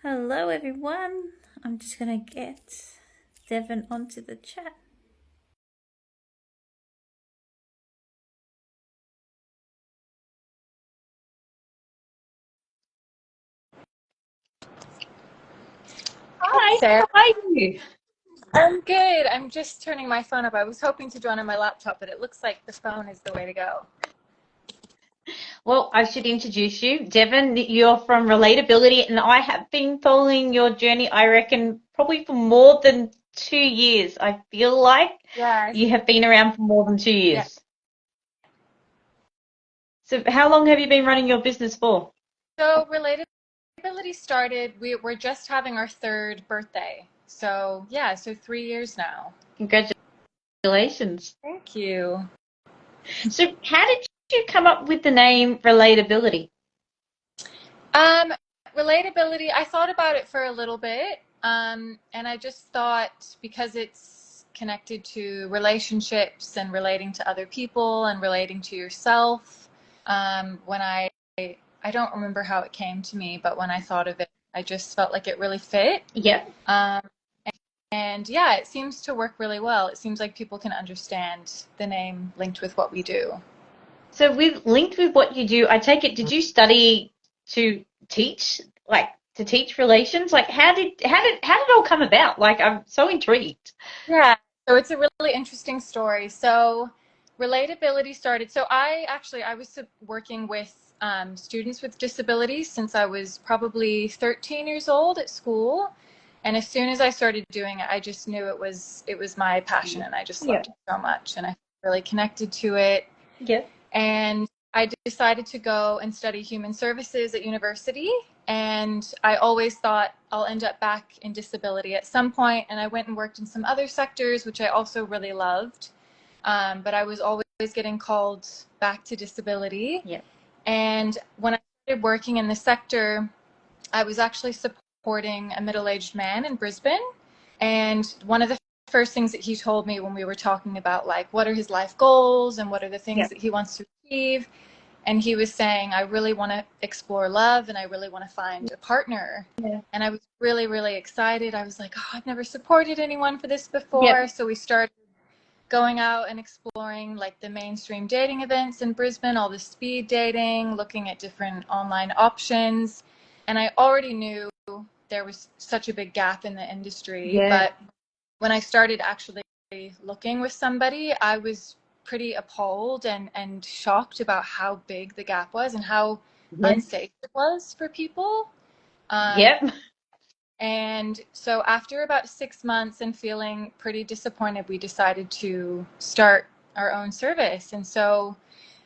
Hello, everyone. I'm just going to get Devon onto the chat. Hi, Sarah. how are you? I'm good. I'm just turning my phone up. I was hoping to join on my laptop, but it looks like the phone is the way to go. Well, I should introduce you. Devon, you're from Relatability, and I have been following your journey, I reckon, probably for more than 2 years. I feel like Yes. you have been around for more than two Yeah. years. So how long have you been running your business for? So relatability started, we're just having our third birthday. So yeah, so 3 years now. Congratulations. Thank you. So how did you come up with the name Relatability? Um, relatability, I thought about it for a little bit. And I just thought because it's connected to relationships and relating to other people and relating to yourself, when I don't remember how it came to me, but when I thought of it, I just felt like it really fit. Yep. Um, and yeah, it seems to work really well. It seems like people can understand the name linked with what we do. So with linked with what you do, I take it, did you study to teach, like to teach relations? Like how did it all come about? Like I'm so intrigued. Yeah, so it's a really interesting story. So relatability started. So I was working with students with disabilities since I was probably 13 years old at school. And as soon as I started doing it, I just knew it was my passion, and I just Yeah. loved it so much, and I really connected to it. Yeah. And I decided to go and study human services at university. And I always thought I'll end up back in disability at some point. And I went and worked in some other sectors, which I also really loved. But I was always getting called back to disability. Yeah. And when I started working in the sector, I was actually supporting a middle aged man in Brisbane. And one of the first things that he told me when we were talking about, like, what are his life goals and what are the Yeah. things that he wants to achieve, and he was saying, I really want to explore love and I really want to find a partner. Yeah. And I was really, really excited. I was like, oh, I've never supported anyone for this before. Yep. So we started going out and exploring like the mainstream dating events in Brisbane, all the speed dating, looking at different online options. And I already knew there was such a big gap in the industry. Yeah. But when I started actually looking with somebody, I was pretty appalled and shocked about how big the gap was and how Yeah. unsafe it was for people. Um, Yep. and so after about 6 months and feeling pretty disappointed, we decided to start our own service. And so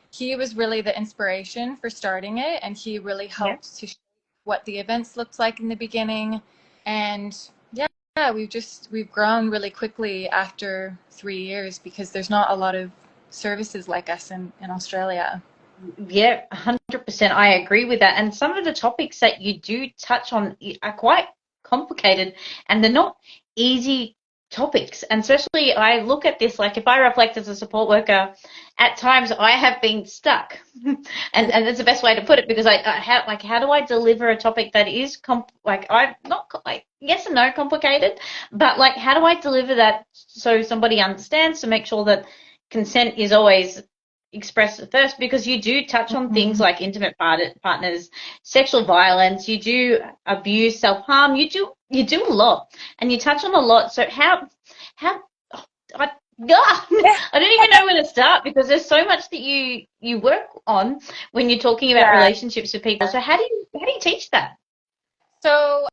he was really the inspiration for starting it, and he really Yep. helped to shape what the events looked like in the beginning. And yeah, we've grown really quickly after 3 years because there's not a lot of services like us in Australia. Yeah, 100%. I agree with that. And some of the topics that you do touch on are quite complicated and they're not easy topics. And especially, I look at this like if I reflect as a support worker, at times I have been stuck. And that's the best way to put it because how do I deliver a topic that is like I'm not like yes and no complicated, but like how do I deliver that so somebody understands to make sure that consent is always express it first because you do touch on things Mhm. like intimate partners, sexual violence, you do abuse, self-harm, you do a lot and you touch on a lot. So how I, I don't even know where to start because there's so much that you work on when you're talking about Yeah. relationships with people. So how do you teach that? So,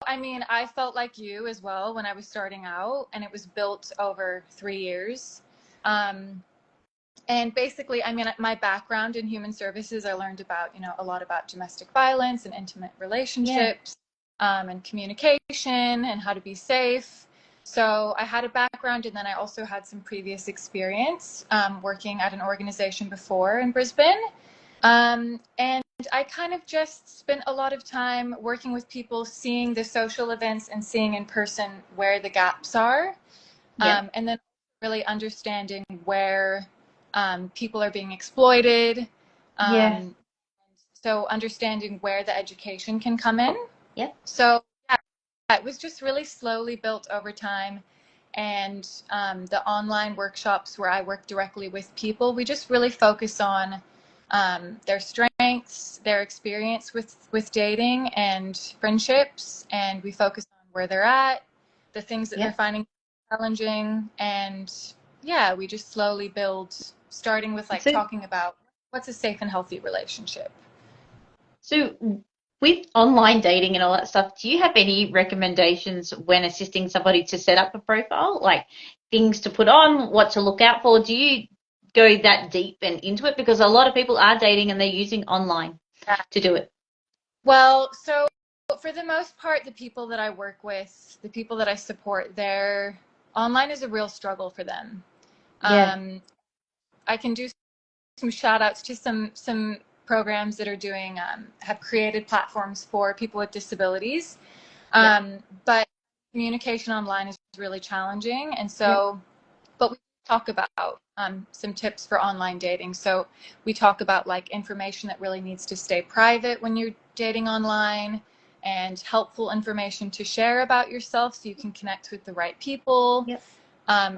I mean, I felt like you as well when I was starting out, and it was built over 3 years. Um, and basically, I mean, my background in human services, I learned about, a lot about domestic violence and intimate Yeah. relationships, and communication and how to be safe. So I had a background, and then I also had some previous experience working at an organization before in Brisbane. And I kind of just spent a lot of time working with people, seeing the social events and seeing in person where the gaps are, Yeah. and then really understanding where people are being exploited. Yeah. Um, so understanding where the education can come in. Yep. So yeah, it was just really slowly built over time. And the online workshops where I work directly with people, we just really focus on their strengths, their experience with dating and friendships, and we focus on where they're at, the things that they're Yep. finding challenging, and yeah, we just slowly build, starting with like So, talking about what's a safe and healthy relationship. so with online dating and all that stuff, do you have any recommendations when assisting somebody to set up a profile, like things to put on, what to look out for? Do you go that deep and into it? Because a lot of people are dating and they're using online Yeah. to do it. Well, so for the most part, the people that I work with, the people that I support, their online is a real struggle for them. Yeah. I can do some shout outs to some programs that are doing have created platforms for people with disabilities, Yep. but communication online is really challenging, and Yep. so but we talk about some tips for online dating. So we talk about like information that really needs to stay private when you're dating online, and helpful information to share about yourself so you can connect with the right people. Yep.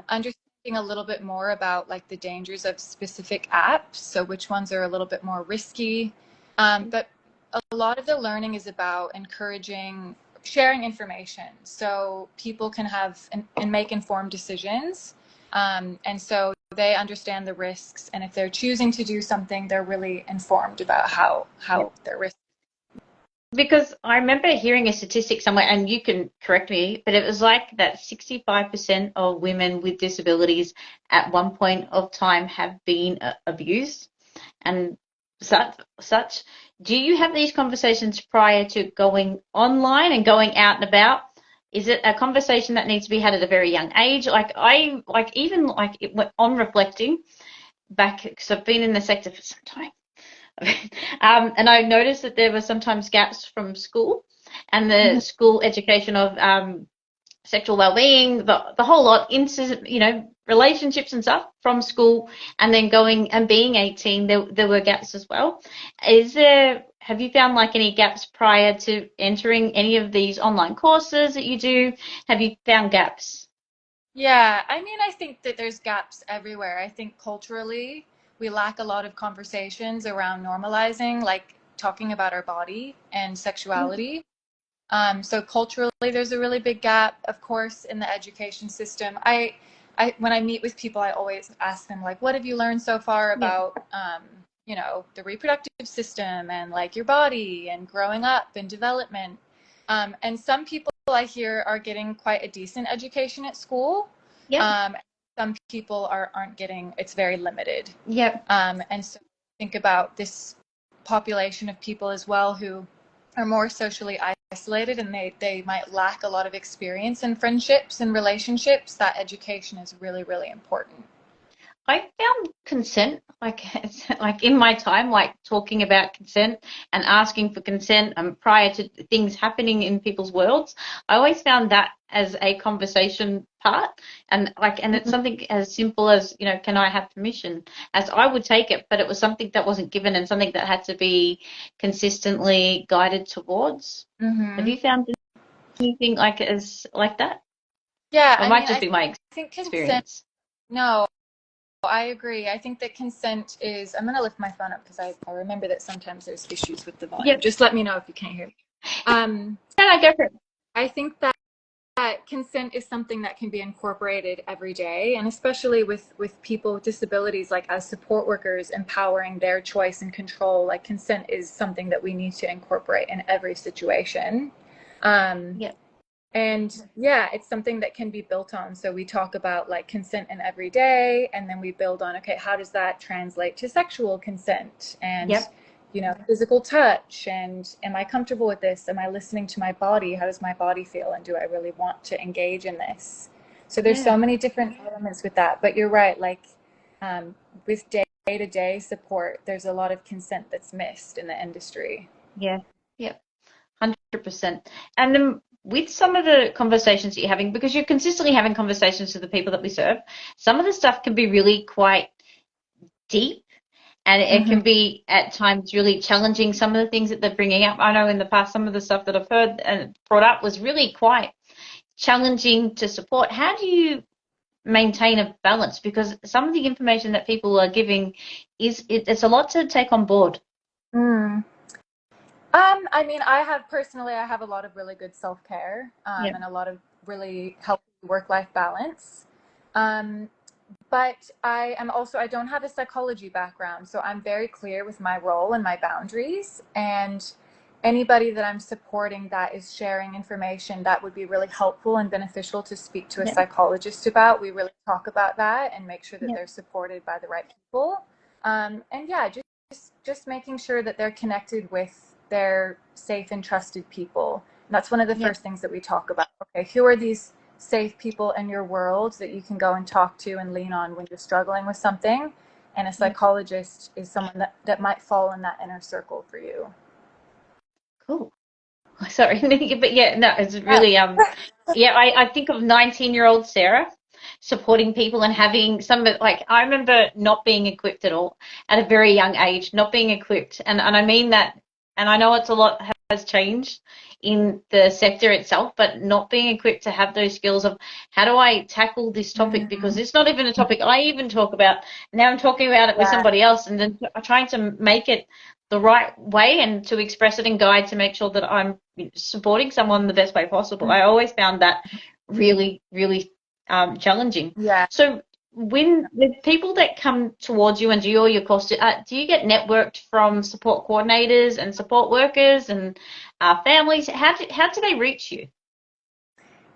Understanding a little bit more about like the dangers of specific apps, so which ones are a little bit more risky. But a lot of the learning is about encouraging sharing information so people can have and make informed decisions. And so they understand the risks, and if they're choosing to do something, they're really informed about how Yep. their risks. Because I remember hearing a statistic somewhere, and you can correct me, but it was like that 65% of women with disabilities at one point of time have been abused and such. Do you have these conversations prior to going online and going out and about? Is it a conversation that needs to be had at a very young age? On reflecting back, because I've been in the sector for some time. And I noticed that there were sometimes gaps from school and the school education of sexual well-being, the whole lot, into relationships and stuff from school, and then going and being 18, there were gaps as well. Have you found like any gaps prior to entering any of these online courses that you do? Have you found gaps? Yeah, I mean, I think that there's gaps everywhere. I think culturally, we lack a lot of conversations around normalizing, like talking about our body and sexuality. So culturally, there's a really big gap, of course, in the education system. When I meet with people, I always ask them, like, what have you learned so far Yeah. about, the reproductive system and like your body and growing up and development. And some people I hear are getting quite a decent education at school. Yep. Some people aren't getting, it's very limited. Yep. And so think about this population of people as well who are more socially isolated, and they might lack a lot of experience in friendships and relationships. That education is really, really important. I found consent, like in my time, like talking about consent and asking for consent prior to things happening in people's worlds. I always found that as a conversation part, and it's something as simple as, can I have permission? As I would take it, but it was something that wasn't given and something that had to be consistently guided towards. Have you found anything like that? Yeah, Or it I might mean, just be my I think consent. experience. No, I agree. I think that consent is. I'm going to lift my phone up because I remember that sometimes there's issues with the volume. Yep. Just let me know if you can't hear me. I go for it. I think that consent is something that can be incorporated every day, and especially with people with disabilities, like as support workers, empowering their choice and control. Like consent is something that we need to incorporate in every situation. Yep. And yeah, it's something that can be built on. So we talk about like consent in every day, and then we build on, okay, how does that translate to sexual consent and, Yep. Physical touch, and am I comfortable with this? Am I listening to my body? How does my body feel? And do I really want to engage in this? So there's so many different elements with that. But you're right, like with day-to-day support, there's a lot of consent that's missed in the industry. Yeah. Yep. 100%. And then with some of the conversations that you're having, because you're consistently having conversations with the people that we serve, some of the stuff can be really quite deep and it Mm-hmm. can be at times really challenging. Some of the things that they're bringing up, I know in the past, some of the stuff that I've heard and brought up was really quite challenging to support. How do you maintain a balance? Because some of the information that people are giving it's a lot to take on board. Mm. I mean, personally, I have a lot of really good self-care, Yeah. and a lot of really healthy work-life balance. Um, but I don't have a psychology background, so I'm very clear with my role and my boundaries. And anybody that I'm supporting that is sharing information that would be really helpful and beneficial to speak to a Yeah. psychologist about, we really talk about that and make sure that Yeah. they're supported by the right people. And yeah, just making sure that they're connected with their safe and trusted people. And that's one of the Yeah. first things that we talk about. Okay, who are these safe people in your world that you can go and talk to and lean on when you're struggling with something? And a psychologist is someone that might fall in that inner circle for you. Cool. Sorry, but yeah, no, it's Yeah. really yeah, I think of 19-year-old Sarah supporting people and having some of it, like I remember not being equipped at all at a very young age, not being equipped, and I mean that, and I know it's a lot has changed in the sector itself, but not being equipped to have those skills of how do I tackle this topic, because it's not even a topic I even talk about. Now I'm talking about it with Yeah. somebody else, and then trying to make it the right way and to express it and guide to make sure that I'm supporting someone the best way possible. I always found that really, really challenging. Yeah. So with people that come towards you and do all your course, do you get networked from support coordinators and support workers and families? How do they reach you?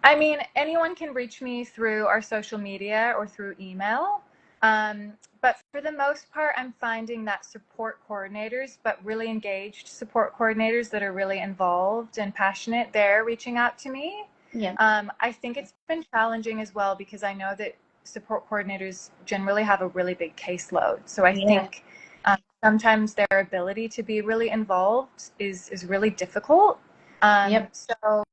I mean, anyone can reach me through our social media or through email. But for the most part, I'm finding that support coordinators, but really engaged support coordinators that are really involved and passionate, they're reaching out to me. Yeah. I think it's been challenging as well because I know that support coordinators generally have a really big caseload. So I think sometimes their ability to be really involved is really difficult. Yep. So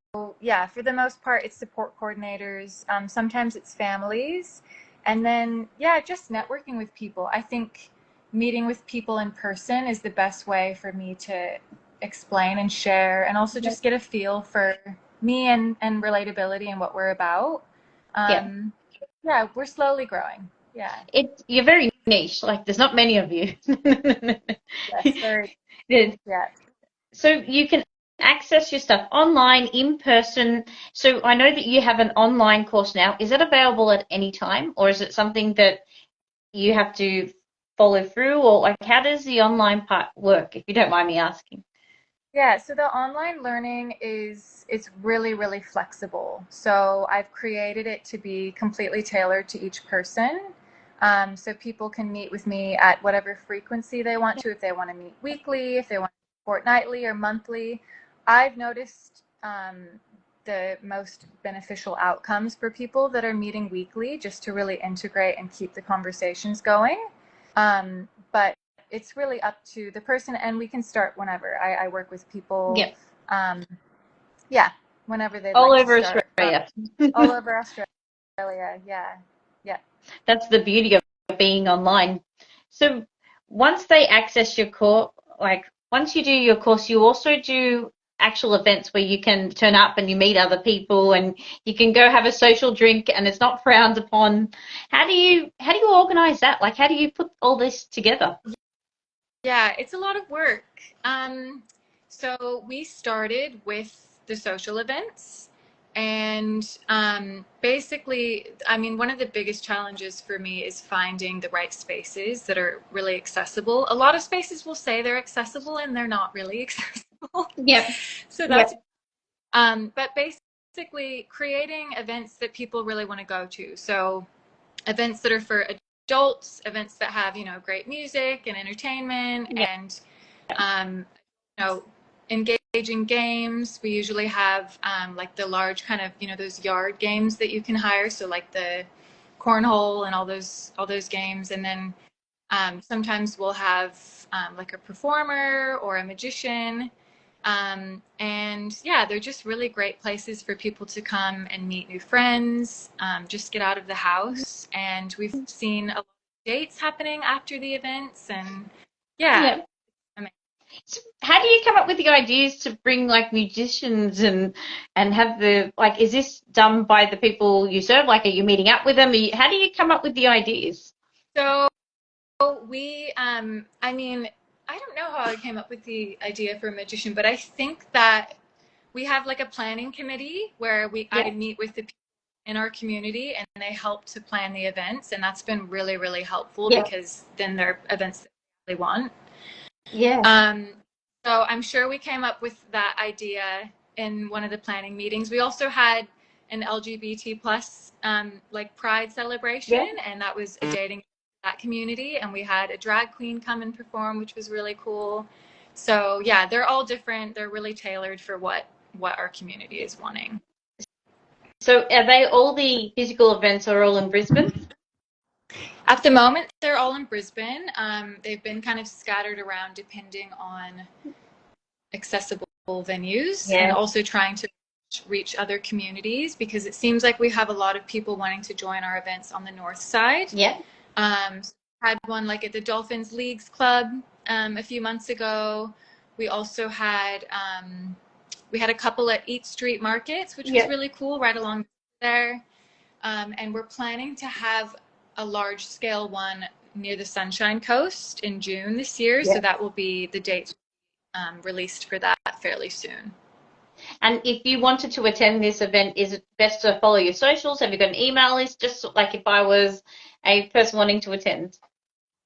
yeah, for the most part, it's support coordinators. Sometimes it's families. And then, yeah, just networking with people. I think meeting with people in person is the best way for me to explain and share and also just get a feel for me and relatability and what we're about. Yeah. Yeah, we're slowly growing. Yeah. You're very niche. Like there's not many of you. Yes, very, Yeah. yeah. So you can access your stuff online, in person. So I know that you have an online course now. Is it available at any time, or is it something that you have to follow through, or like how does the online part work, if you don't mind me asking? Yeah, so the online learning it's really, really flexible. So I've created it to be completely tailored to each person. So people can meet with me at whatever frequency they want to, if they want to meet weekly, if they want to meet fortnightly or monthly. I've noticed the most beneficial outcomes for people that are meeting weekly, just to really integrate and keep the conversations going. But it's really up to the person, and we can start whenever. I work with people, Yeah, um, yeah, whenever they'd all like to over start. Australia. All over Australia, yeah, yeah. That's the beauty of being online. So once they access your course, like once you do your course, you also do actual events where you can turn up and you meet other people and you can go have a social drink and it's not frowned upon. How do you organize that? Like how do you put all this together? Yeah, it's a lot of work. So we started with the social events. And basically, I mean, one of the biggest challenges for me is finding the right spaces that are really accessible. A lot of spaces will say they're accessible and they're not really accessible. Yep. So that's, Yep. but basically creating events that people really want to go to. So events that are for adults, events that have, great music and entertainment Yep. and, um, you know, engaging games. We usually have like the large kind of, those yard games that you can hire. So like the cornhole and all those games. And then sometimes we'll have like a performer or a magician. And yeah, they're just really great places for people to come and meet new friends, just get out of the house. And we've seen a lot of dates happening after the events. And Yeah. Yeah. So how do you come up with the ideas to bring like musicians and have the like? Is this done by the people you serve? Like, are you meeting up with them? How do you come up with the ideas? So we, I mean, I don't know how I came up with the idea for a magician, but I think that we have like a planning committee where I meet with the people in our community and they help to plan the events, and that's been really, really helpful because then they're events that they want. Yeah. So I'm sure we came up with that idea in one of the planning meetings. We also had an LGBT plus like pride celebration, and that was a dating that community, and we had a drag queen come and perform, which was really cool. So yeah, they're all different. They're really tailored for what our community is wanting. So are they all the physical events are all in Brisbane? At the moment, they're all in Brisbane. They've been kind of scattered around depending on accessible venues and also trying to reach other communities, because it seems like we have a lot of people wanting to join our events on the north side. Yeah. So had one like at the Dolphins Leagues Club a few months ago. We also had we had a couple at Eat Street Markets, which was really cool, right along there. And we're planning to have a large scale one near the Sunshine Coast in June this year. So that will be the date released for that fairly soon. And if you wanted to attend this event, is it best to follow your socials? Have you got an email list? Just like if I was a person wanting to attend.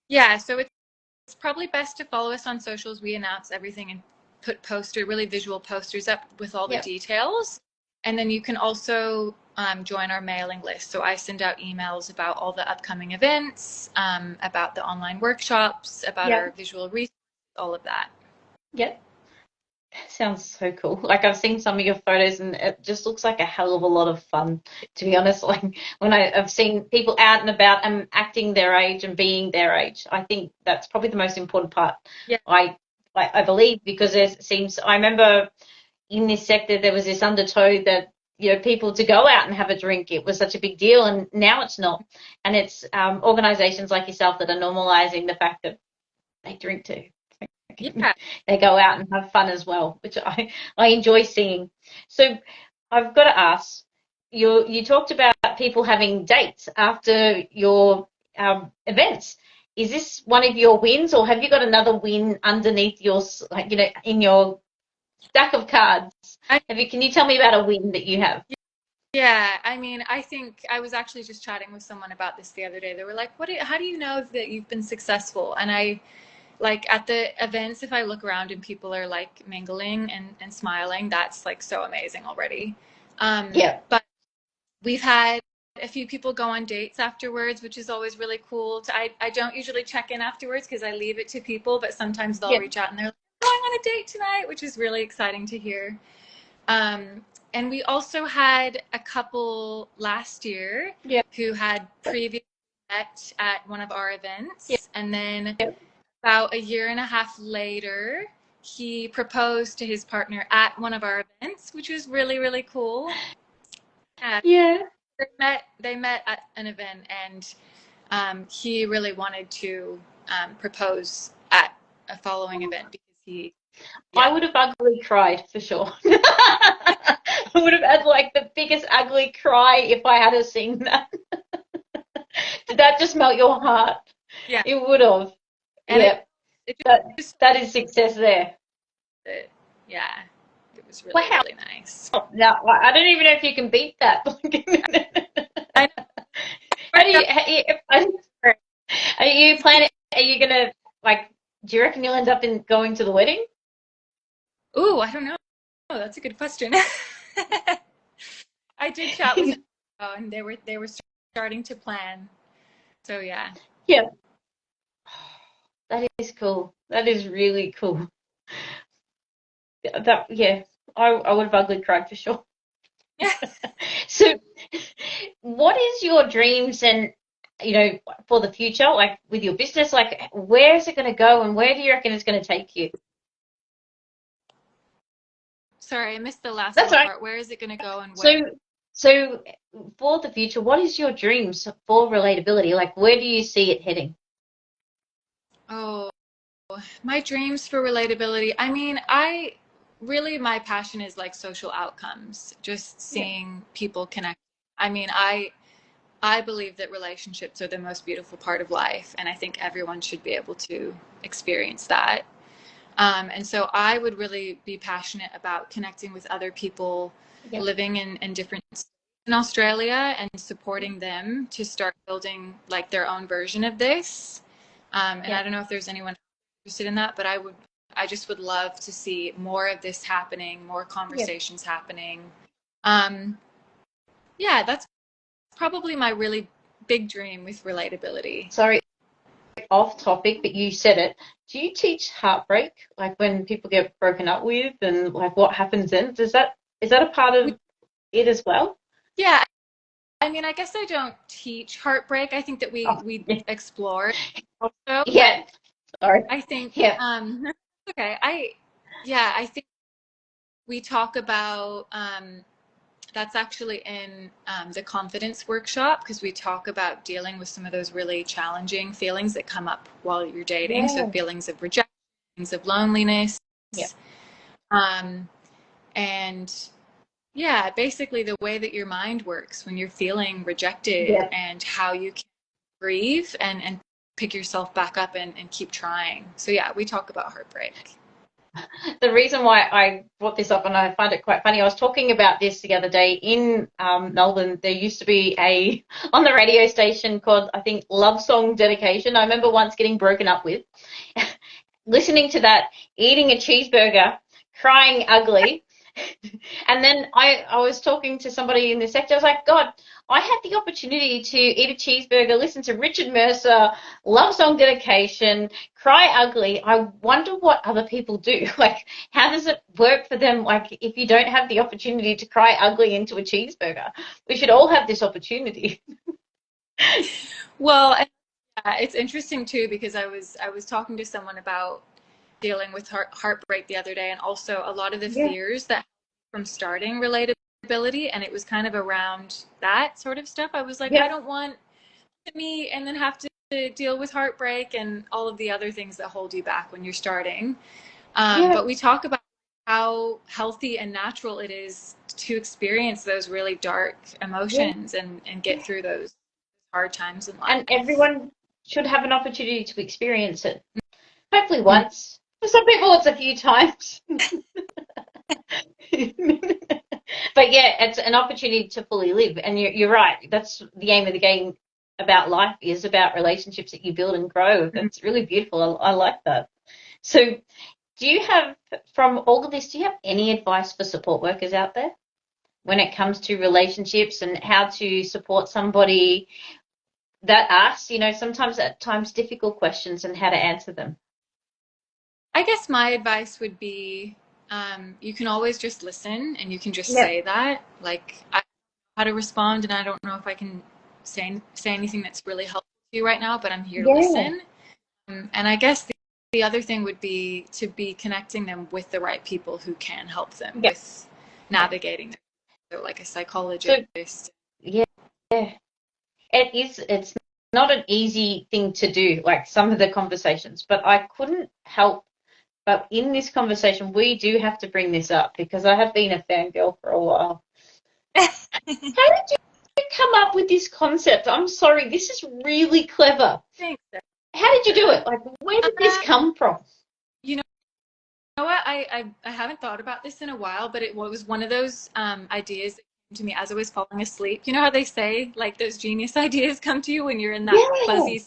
Yeah, so it's probably best to follow us on socials. We announce everything and put really visual posters up with all the details. And then you can also join our mailing list. So I send out emails about all the upcoming events, about the online workshops, about our visual resources, all of that. Yep. Sounds so cool. Like, I've seen some of your photos and it just looks like a hell of a lot of fun, to be honest. Like, when I've seen people out and about and acting their age and being their age, I think that's probably the most important part. Yeah. I believe, because I remember in this sector there was this undertow that, you know, people to go out and have a drink, it was such a big deal, and now it's not. And it's organisations like yourself that are normalising the fact that they drink too. Yeah. They go out and have fun as well, which I enjoy seeing. So I've got to ask, you talked about people having dates after your events. Is this one of your wins, or have you got another win underneath your, like, you know, in your stack of cards? Can you tell me about a win that you have? Yeah, I mean, I think I was actually just chatting with someone about this the other day. They were like, how do you know that you've been successful? And I, like, at the events, if I look around and people are like mingling and smiling, that's like so amazing already. But we've had a few people go on dates afterwards, which is always really cool. I don't usually check in afterwards because I leave it to people, but sometimes they'll reach out and they're like, going on a date tonight, which is really exciting to hear. And we also had a couple last year who had previously met at one of our events. And then about a year and a half later, he proposed to his partner at one of our events, which was really, really cool. They met at an event, and he really wanted to propose at a following event because he... I would have ugly cried for sure. I would have had like the biggest ugly cry if I had seen that. Did that just melt your heart? Yeah, it would have. And that is success there. It was really, really nice. No, I don't even know if you can beat that. Are you planning? Are you gonna, like? Do you reckon you'll end up going to the wedding? Ooh, I don't know. Oh, that's a good question. I did chat with them, and they were starting to plan. So yeah. Yeah. That is cool. That is really cool. I would have ugly cried for sure. So, what is your dreams and, you know, for the future, like with your business, like where is it going to go and where do you reckon it's going to take you? Sorry, I missed the last part. Right. Where is it going to go and where? So for the future, what is your dreams for relatability? Like, where do you see it heading? Oh, My dreams for relatability. I mean, my passion is like social outcomes, just seeing people connect. I mean, I believe that relationships are the most beautiful part of life, and I think everyone should be able to experience that. And so I would really be passionate about connecting with other people living in different states in Australia and supporting them to start building like their own version of this. And I don't know if there's anyone interested in that, but I just would love to see more of this happening, more conversations happening. Yeah, that's probably my really big dream with relatability. Sorry, off topic, but you said it. Do you teach heartbreak, like when people get broken up with, and like what happens then? Is that a part of it as well? Yeah, I mean, I guess I don't teach heartbreak. I think that we explore also. Yeah. Sorry. I think okay. I think we talk about that's actually in the confidence workshop, because we talk about dealing with some of those really challenging feelings that come up while you're dating. So feelings of rejection, feelings of loneliness. And yeah, basically the way that your mind works when you're feeling rejected and how you can grieve and pick yourself back up and keep trying. So yeah, we talk about heartbreak. The reason why I brought this up, and I find it quite funny, I was talking about this the other day in Melbourne. There used to be on the radio station called, I think, Love Song Dedication. I remember once getting broken up with, listening to that, eating a cheeseburger, crying ugly. And then I was talking to somebody in the sector. I was like, God, I had the opportunity to eat a cheeseburger, listen to Richard Mercer, Love Song Dedication, cry ugly. I wonder what other people do. Like, how does it work for them? Like, if you don't have the opportunity to cry ugly into a cheeseburger, we should all have this opportunity. Well, it's interesting too, because I was talking to someone about dealing with heartbreak the other day, and also a lot of the fears that from starting relatability, and it was kind of around that sort of stuff. I was like, I don't want to meet and then have to deal with heartbreak and all of the other things that hold you back when you're starting. But we talk about how healthy and natural it is to experience those really dark emotions and get through those hard times in life. And everyone should have an opportunity to experience it. Hopefully once. For some people, it's a few times. But yeah, it's an opportunity to fully live. And you're right. That's the aim of the game about life, is about relationships that you build and grow. That's really beautiful. I like that. So do you have, from all of this, do you have any advice for support workers out there when it comes to relationships and how to support somebody that asks, sometimes at times difficult questions, and how to answer them? I guess my advice would be, you can always just listen, and you can just say that. Like, I don't know how to respond, and I don't know if I can say anything that's really helpful to you right now, but I'm here to listen. And I guess the other thing would be to be connecting them with the right people who can help them with navigating them. So like a psychologist. It's not an easy thing to do, like some of the conversations, but I couldn't help. But in this conversation, we do have to bring this up, because I have been a fangirl for a while. How did you come up with this concept? I'm sorry, this is really clever. Thanks. How did you do it? Like, where did this come from? You know what? I haven't thought about this in a while, but it was one of those ideas that came to me as I was falling asleep. You know how they say, like, those genius ideas come to you when you're in that fuzzy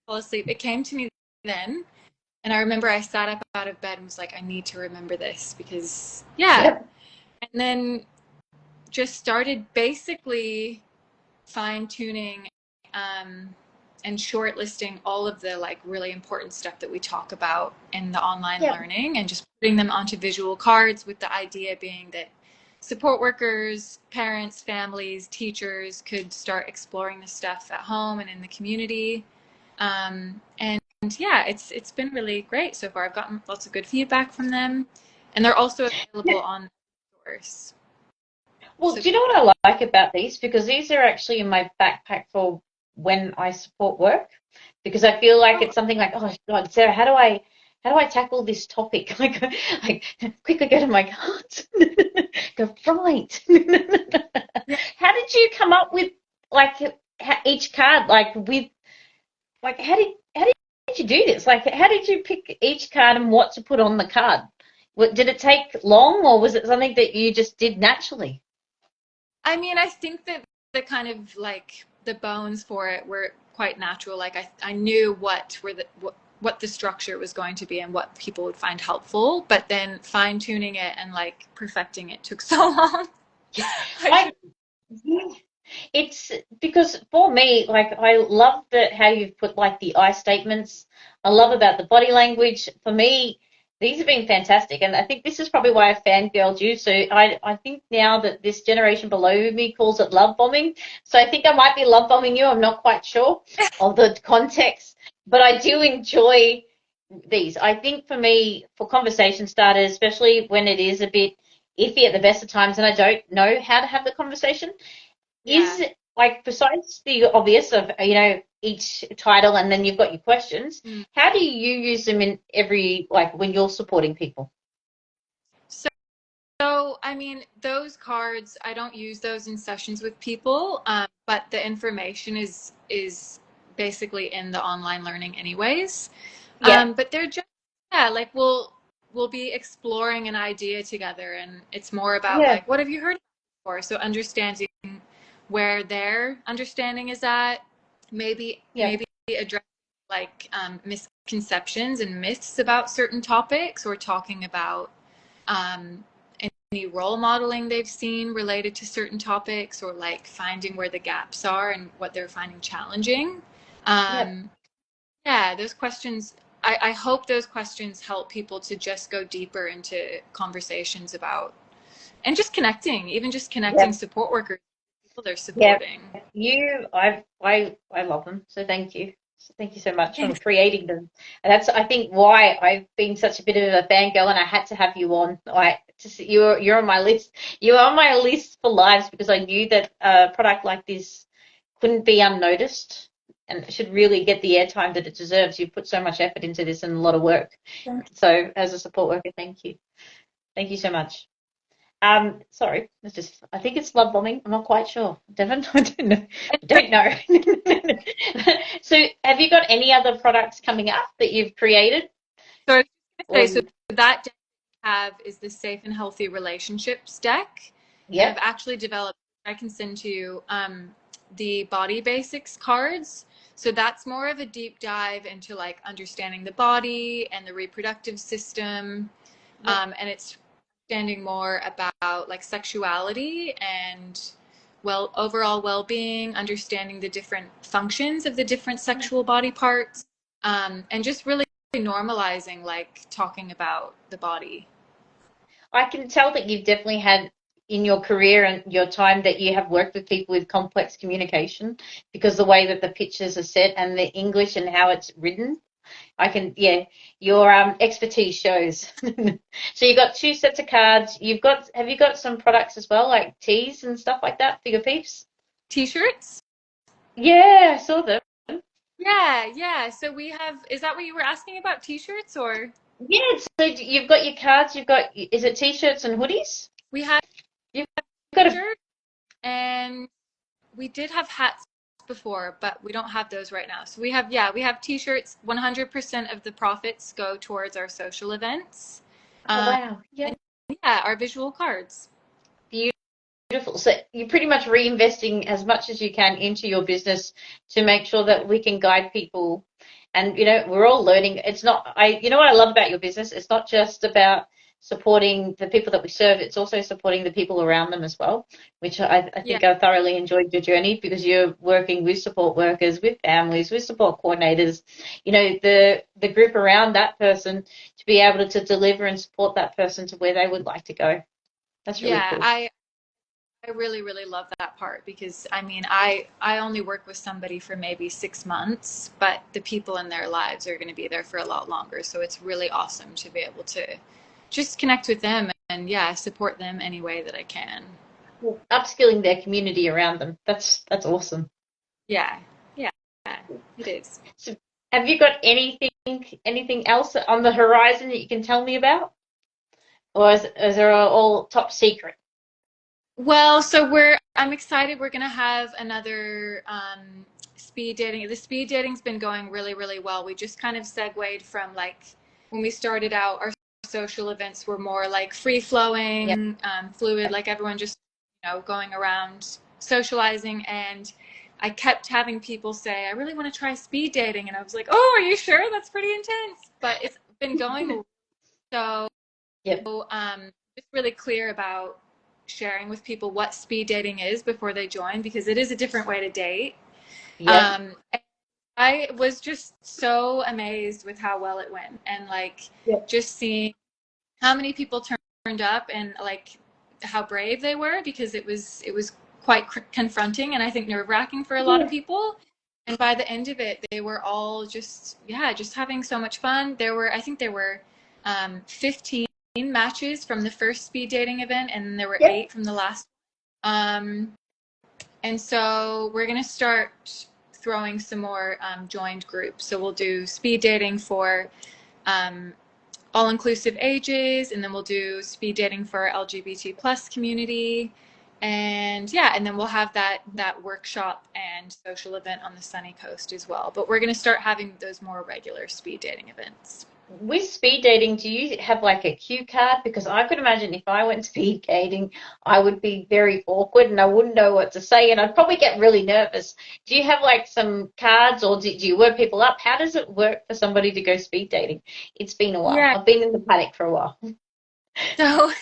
fall asleep? It came to me then. And I remember I sat up out of bed and was like, I need to remember this, because, and then just started basically fine-tuning and shortlisting all of the, like, really important stuff that we talk about in the online learning, and just putting them onto visual cards, with the idea being that support workers, parents, families, teachers could start exploring this stuff at home and in the community. And yeah, it's been really great so far. I've gotten lots of good feedback from them, and they're also available on the course. Well, do you know what I like about these? Because these are actually in my backpack for when I support work, because I feel like it's something like, oh God, Sarah, how do I how do I tackle this topic? Like quickly go to my cards, go right. Yeah. How did you come up with like each card? Like with like how did you do this? Like how did you pick each card and what to put on the card? Did it take long, or was it something that you just did naturally? I mean, I think that the kind of like the bones for it were quite natural. Like I knew what the structure was going to be and what people would find helpful, but then fine tuning it and like perfecting it took so long. I I should. It's because for me, like I love how you've put like the I statements. I love about the body language. For me, these have been fantastic, and I think this is probably why I fangirled you. So I think now that this generation below me calls it love bombing. So I think I might be love bombing you. I'm not quite sure of the context, but I do enjoy these. I think for me, for conversation starters, especially when it is a bit iffy at the best of times, and I don't know how to have the conversation Yeah. is like besides the obvious of each title and then you've got your questions, Mm. how do you use them in every like when you're supporting people? So, so I mean, those cards, I don't use those in sessions with people, but the information is basically in the online learning anyways. Yeah, But they're just, yeah, like we'll be exploring an idea together, and it's more about yeah, like what have you heard before? So understanding where their understanding is at, yeah, maybe address like misconceptions and myths about certain topics, or talking about um, any role modeling they've seen related to certain topics, or like finding where the gaps are and what they're finding challenging. yeah, Um, yeah, those questions, I hope those questions help people to just go deeper into conversations about and just connecting, even just connecting yeah, support workers, people they're yeah. supporting. I love them. So thank you. So thank you so much for Thanks. creating them. And that's I think why I've been such a bit of a fangirl and I had to have you on. You're on my list. You're on my list for lives because I knew that a product like this couldn't be unnoticed and should really get the airtime that it deserves. You've put so much effort into this and a lot of work. So as a support worker, thank you. Thank you so much. Sorry, I think it's love bombing. I'm not quite sure. Devon, I don't know. I don't know. So have you got any other products coming up that you've created? So I was going to say, Or so that deck I have is the Safe and Healthy Relationships deck. And I've yep, actually developed, I can send to you the Body Basics cards. So that's more of a deep dive into like understanding the body and the reproductive system. yep, And it's understanding more about like sexuality and overall well-being, understanding the different functions of the different sexual body parts, and just really normalizing like talking about the body. I can tell that you've definitely had in your career and your time that you have worked with people with complex communication because the way that the pictures are set and the English and how it's written. Yeah, your expertise shows. So you've got two sets of cards. Have you got some products as well, like teas and stuff like that for your peeps? T-shirts. Yeah, I saw them. Yeah. So we have, is that what you were asking about, T-shirts? Or Yeah, so you've got your cards. Is it t-shirts and hoodies? we have You've got a, T-shirts, and we did have hats before, but we don't have those right now. So we have T-shirts. 100% of the profits go towards our social events. oh Um, wow, yeah, and yeah, our visual cards. beautiful. So you're pretty much reinvesting as much as you can into your business to make sure that we can guide people. And we're all learning. It's not what I love about your business, it's not just about supporting the people that we serve, it's also supporting the people around them as well, which I Yeah, think I thoroughly enjoyed your journey because you're working with support workers, with families, with support coordinators, the group around that person to be able to deliver and support that person to where they would like to go. That's really yeah. cool. I really, really love that part because I mean, I only work with somebody for maybe 6 months, but the people in their lives are going to be there for a lot longer. So it's really awesome to be able to just connect with them and yeah, support them any way that I can. Upskilling their community around them. That's awesome. Yeah, yeah, it is. So Have you got anything else on the horizon that you can tell me about? Or is it all top secret? Well, I'm excited. We're gonna have another speed dating. The speed dating's been going really, really well. We just kind of segued from like when we started out, our social events were more like free Yep. flowing, fluid, like everyone just, going around socializing. And I kept having people say, I really want to try speed dating. And I was like, oh, are you sure? That's pretty intense. But it's been going so Yep. just really clear about sharing with people what speed dating is before they join, because it is a different way to date. Yep. And I was just so amazed with how well it went, and like Yep. just seeing how many people turned up and like how brave they were, because it was quite confronting and I think nerve-wracking for a lot of people. And by the end of it, they were all just having so much fun. I think there were 15 matches from the first speed dating event, and there were Yep. 8 from the last. And so we're gonna start throwing some more joined groups. So we'll do speed dating for all-inclusive ages, and then we'll do speed dating for our LGBT plus community, and and then we'll have that workshop and social event on the sunny coast as well. But we're going to start having those more regular speed dating events. With speed dating, do you have like a cue card? Because I could imagine if I went speed dating, I would be very awkward and I wouldn't know what to say and I'd probably get really nervous. Do you have like some cards, or do you work people up? How does it work for somebody to go speed dating? It's been a while. Yeah. I've been in the panic for a while. So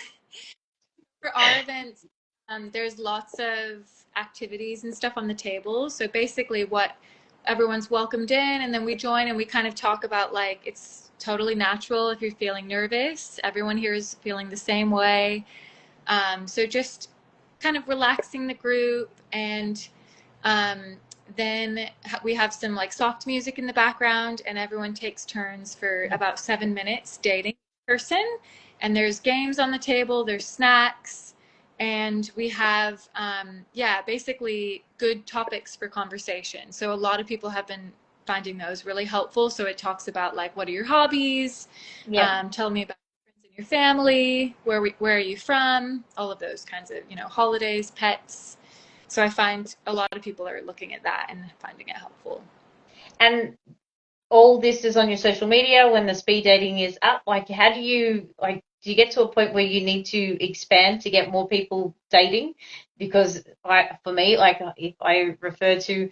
for our events, there's lots of activities and stuff on the table. So basically what everyone's welcomed in, and then we join and we kind of talk about, like, it's totally natural if you're feeling nervous. Everyone here is feeling the same way. So just kind of relaxing the group, and then we have some like soft music in the background, and everyone takes turns for about 7 minutes dating person. And there's games on the table, there's snacks, and we have basically good topics for conversation. So a lot of people have been finding those really helpful. So it talks about like, what are your hobbies? Yeah. Tell me about your friends and your family. Where are you from? All of those kinds of, holidays, pets. So I find a lot of people are looking at that and finding it helpful. And all this is on your social media when the speed dating is up. Like, how do you do you get to a point where you need to expand to get more people dating? Because for me, like if I refer to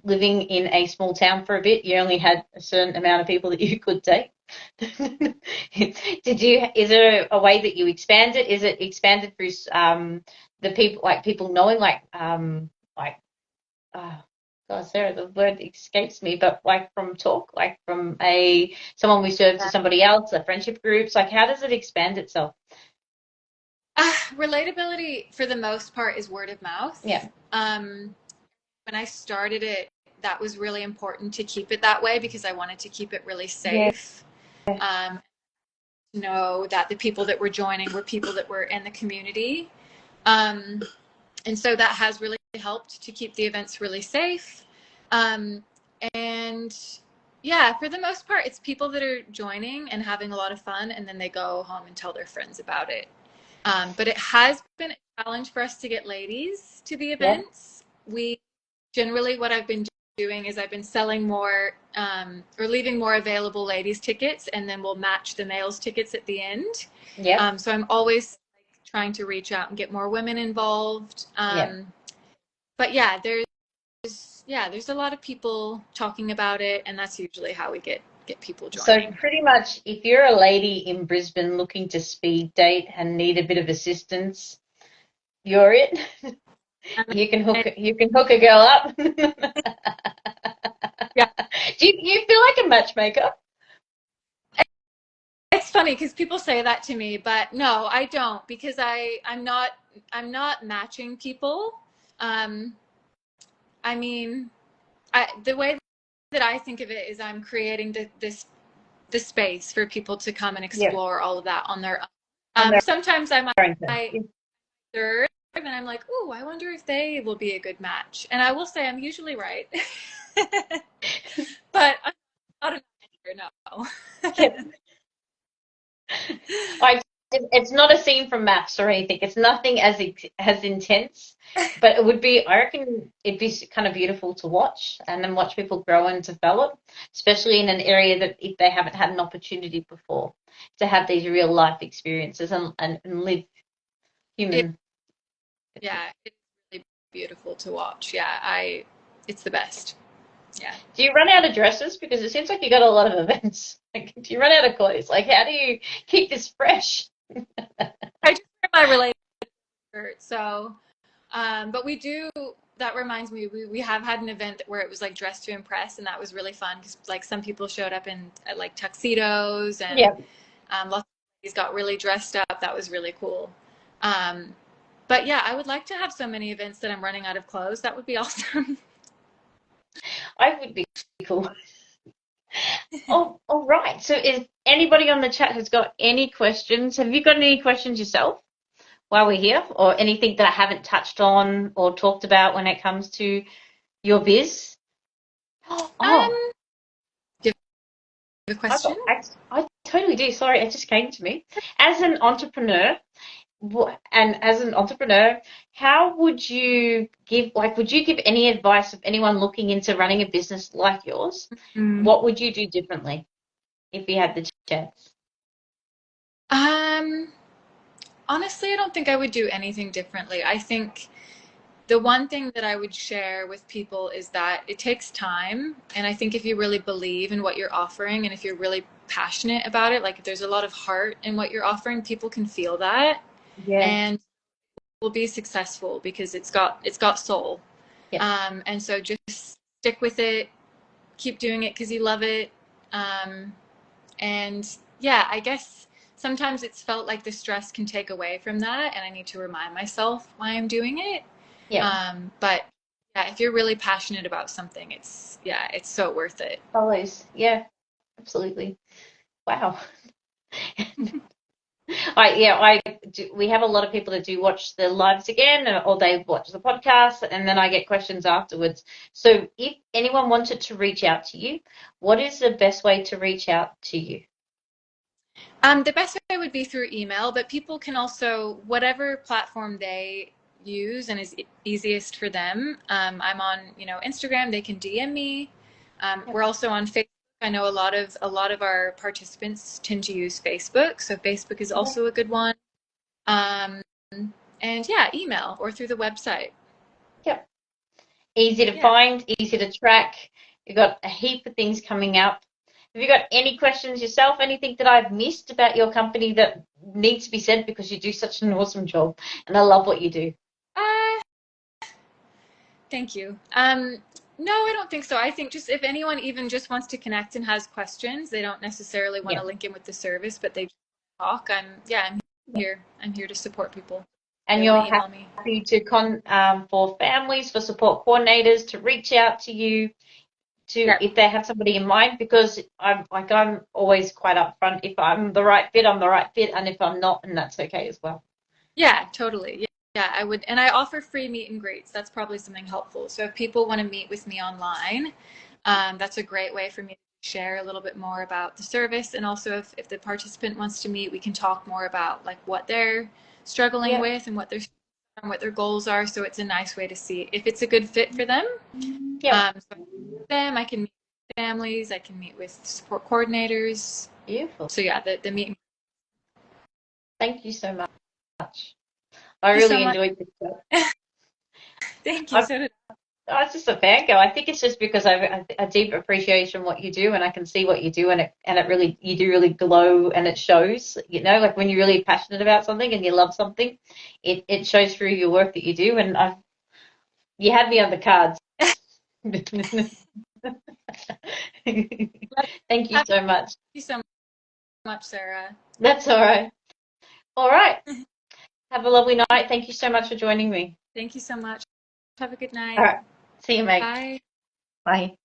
living in a small town for a bit, you only had a certain amount of people that you could date. Is there a way that you expand it? Is it expanded through the people, like people knowing, like God, Sarah, the word escapes me, but like from talk, like from someone we serve to somebody else, a friendship groups, like how does it expand itself? Relatability for the most part is word of mouth. Yeah. When I started it, that was really important to keep it that way, because I wanted to keep it really safe. Know that the people that were joining were people that were in the community. And so that has really helped to keep the events really safe. And yeah, for the most part, it's people that are joining and having a lot of fun, and then they go home and tell their friends about it. But it has been a challenge for us to get ladies to the events. We generally, what I've been doing is I've been selling more or leaving more available ladies tickets, and then we'll match the males tickets at the end. Yeah. So I'm always trying to reach out and get more women involved. But yeah, there's a lot of people talking about it, and that's usually how we get people joining. So pretty much, if you're a lady in Brisbane looking to speed date and need a bit of assistance, you're it. You can hook a girl up. Yeah. Do you feel like a matchmaker? It's funny because people say that to me, but no, I don't, because I'm not matching people. I mean, the way that I think of it is I'm creating the space for people to come and explore all of that on their own. Sometimes I might third, and I'm like, oh, I wonder if they will be a good match. And I will say I'm usually right. But Not an answer, no. Yeah. Like, it's not a scene from Maths or anything. It's nothing as intense, but it would be, I reckon, it'd be kind of beautiful to watch and then watch people grow and develop, especially in an area that if they haven't had an opportunity before to have these real life experiences and live human. Yeah, it's really beautiful to watch. Yeah, it's the best. Yeah. Do you run out of dresses? Because it seems like you got a lot of events. Like, do you run out of clothes? Like, how do you keep this fresh? I just wear my related shirt. So, but we do, that reminds me, we have had an event where it was like dress to impress, and that was really fun because like some people showed up in like tuxedos, and Yeah. lots of ladies got really dressed up. That was really cool. But yeah, I would like to have so many events that I'm running out of clothes. That would be awesome. I would be cool. Oh, all right. So if anybody on the chat has got any questions, have you got any questions yourself while we're here, or anything that I haven't touched on or talked about when it comes to your biz? Oh, Do you have a question? I totally do. Sorry, it just came to me. As an entrepreneur, how would you would you give any advice of anyone looking into running a business like yours? Mm. What would you do differently if you had the chance? Honestly, I don't think I would do anything differently. I think the one thing that I would share with people is that it takes time. And I think if you really believe in what you're offering and if you're really passionate about it, like if there's a lot of heart in what you're offering, people can feel that Yeah. and will be successful because it's got soul. Yeah. And so just stick with it, keep doing it because you love it. And yeah, I guess sometimes it's felt like the stress can take away from that, and I need to remind myself why I'm doing it. Yeah. But yeah, if you're really passionate about something, it's so worth it. Always. Yeah. Absolutely. Wow. We have a lot of people that do watch the lives again, or they watch the podcast, and then I get questions afterwards. So if anyone wanted to reach out to you, what is the best way to reach out to you? The best way would be through email, but people can also, whatever platform they use and is easiest for them. I'm on, Instagram. They can DM me. We're also on Facebook. I know a lot of our participants tend to use Facebook, so Facebook is also a good one. Um, and yeah, email or through the website. Yep. Easy to Yeah. find, easy to track. You've got a heap of things coming up. Have you got any questions yourself? Anything that I've missed about your company that needs to be said, because you do such an awesome job and I love what you do? Thank you. No, I don't think so. I think just if anyone even just wants to connect and has questions, they don't necessarily want to link in with the service, but they just talk. I'm here. I'm here to support people. And you're happy to for families, for support coordinators to reach out to you if they have somebody in mind, because I'm always quite upfront. If I'm the right fit, I'm the right fit, and if I'm not, and that's okay as well. Yeah, totally. Yeah, I would, and I offer free meet and greets. That's probably something helpful. So if people want to meet with me online, that's a great way for me to share a little bit more about the service. And also if the participant wants to meet, we can talk more about like what they're struggling with and what their goals are. So it's a nice way to see if it's a good fit for them. I can meet with families, I can meet with support coordinators. Beautiful. So yeah, the meeting. Thank you so much. I really enjoyed this show. Thank you. So did I was just a fangirl. I think it's just because I have a deep appreciation of what you do, and I can see what you do, and it really, you do really glow, and it shows. Like when you're really passionate about something and you love something, it shows through your work that you do. And you had me on the cards. Thank you so much. Thank you so much, Sarah. That's all right. All right. Have a lovely night. Thank you so much for joining me. Thank you so much. Have a good night. All right. See you, mate. Bye. Bye.